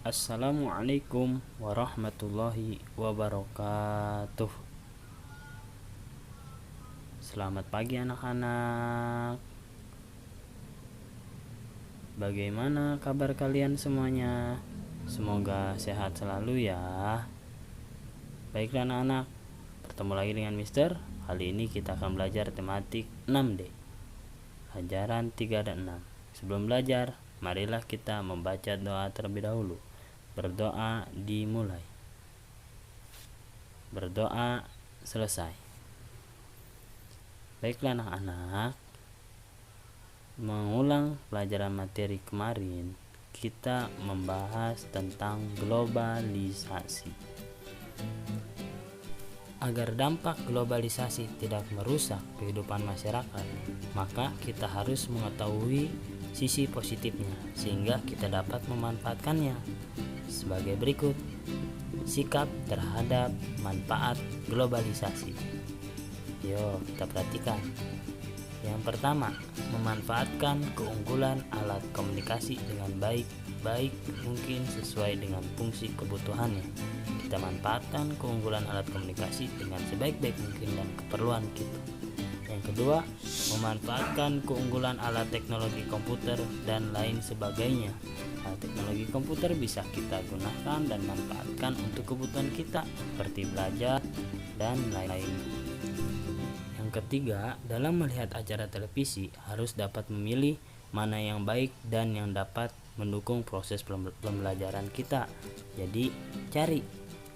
Assalamualaikum warahmatullahi wabarakatuh. Selamat pagi anak-anak. Bagaimana kabar kalian semuanya? Semoga sehat selalu ya. Baiklah anak-anak, bertemu lagi dengan Mister. Kali ini kita akan belajar tematik 6D, ajaran 3 dan 6. Sebelum belajar, marilah kita membaca doa terlebih dahulu. Berdoa dimulai. Berdoa selesai. Baiklah anak-anak, mengulang pelajaran materi kemarin, kita membahas tentang globalisasi. Agar dampak globalisasi tidak merusak kehidupan masyarakat, maka kita harus mengetahui sisi positifnya sehingga kita dapat memanfaatkannya. Sebagai berikut, sikap terhadap manfaat globalisasi. Yuk kita perhatikan. Yang pertama, memanfaatkan keunggulan alat komunikasi dengan baik mungkin sesuai dengan fungsi kebutuhannya. Kita manfaatkan keunggulan alat komunikasi dengan sebaik-baik mungkin dan keperluan kita. Yang kedua, memanfaatkan keunggulan alat teknologi komputer dan lain sebagainya. Alat teknologi komputer bisa kita gunakan dan manfaatkan untuk kebutuhan kita seperti belajar dan lain-lain. Yang ketiga, dalam melihat acara televisi harus dapat memilih mana yang baik dan yang dapat mendukung proses pembelajaran kita. Jadi, cari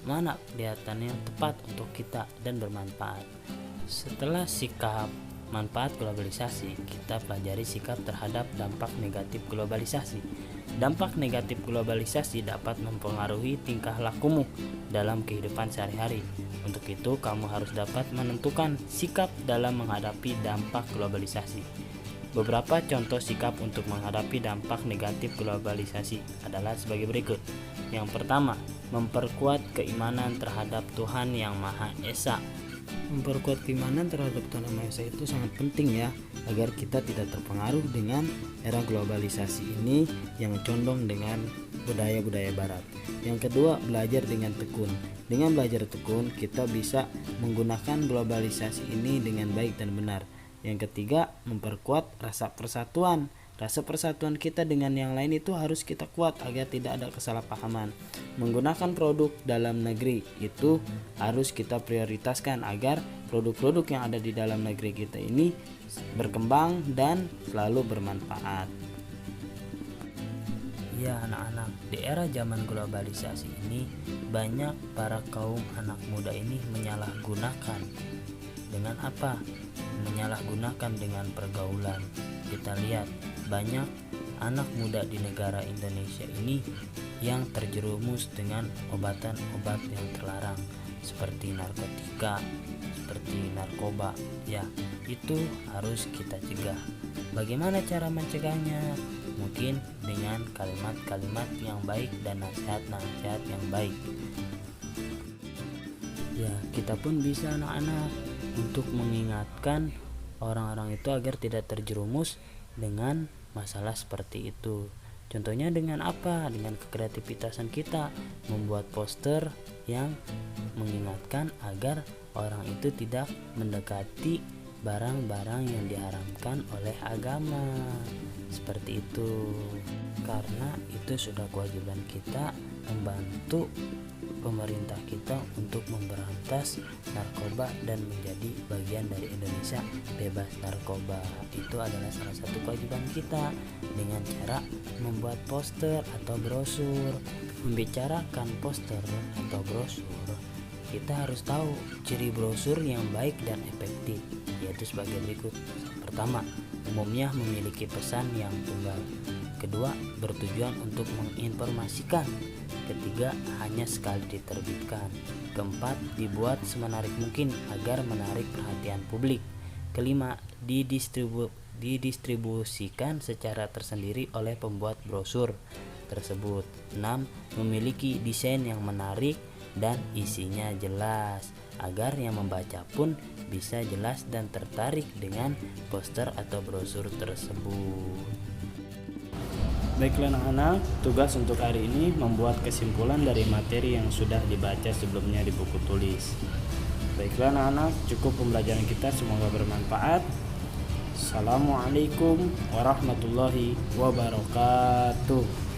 mana kelihatan yang tepat untuk kita dan bermanfaat. Setelah sikap manfaat globalisasi, kita pelajari sikap terhadap dampak negatif globalisasi. Dampak negatif globalisasi dapat mempengaruhi tingkah lakumu dalam kehidupan sehari-hari. Untuk itu, kamu harus dapat menentukan sikap dalam menghadapi dampak globalisasi. Beberapa contoh sikap untuk menghadapi dampak negatif globalisasi adalah sebagai berikut. Yang pertama, memperkuat keimanan terhadap Tuhan Yang Maha Esa. Memperkuat keimanan terhadap Tuhan Yang Maha Esa itu sangat penting ya, agar kita tidak terpengaruh dengan era globalisasi ini yang condong dengan budaya-budaya barat. Yang kedua, belajar dengan tekun. Dengan belajar tekun, kita bisa menggunakan globalisasi ini dengan baik dan benar. Yang ketiga, memperkuat rasa persatuan. Rasa persatuan kita dengan yang lain itu harus kita kuat agar tidak ada kesalahpahaman. Menggunakan produk dalam negeri itu harus kita prioritaskan agar produk-produk yang ada di dalam negeri kita ini berkembang dan selalu bermanfaat. Ya anak-anak, di era zaman globalisasi ini banyak para kaum anak muda ini menyalahgunakan. Dengan apa? Menyalahgunakan dengan pergaulan. Kita lihat banyak anak muda di negara Indonesia ini yang terjerumus dengan obat-obat yang terlarang seperti narkotika, seperti narkoba. Ya, itu harus kita cegah. Bagaimana cara mencegahnya? Mungkin dengan kalimat-kalimat yang baik dan nasihat-nasihat yang baik. Ya, kita pun bisa anak-anak untuk mengingatkan orang-orang itu agar tidak terjerumus dengan masalah seperti itu. Contohnya dengan apa? Dengan kekreativitasan kita membuat poster yang mengingatkan agar orang itu tidak mendekati barang-barang yang diharamkan oleh agama. Seperti itu. Karena itu sudah kewajiban kita membantu pemerintah kita untuk memberantas narkoba dan menjadi bagian dari Indonesia bebas narkoba. Itu adalah salah satu kewajiban kita dengan cara membuat poster atau brosur. Membicarakan poster atau brosur, kita harus tahu ciri brosur yang baik dan efektif, yaitu sebagai berikut. Pertama, umumnya memiliki pesan yang tunggal. Kedua, bertujuan untuk menginformasikan. Ketiga, hanya sekali diterbitkan. Keempat, dibuat semenarik mungkin agar menarik perhatian publik. Kelima, didistribusikan secara tersendiri oleh pembuat brosur tersebut. 6. Memiliki desain yang menarik dan isinya jelas agar yang membaca pun bisa jelas dan tertarik dengan poster atau brosur tersebut. Baiklah anak-anak, tugas untuk hari ini membuat kesimpulan dari materi yang sudah dibaca sebelumnya di buku tulis. Baiklah anak-anak, cukup pembelajaran kita, semoga bermanfaat. Assalamualaikum warahmatullahi wabarakatuh.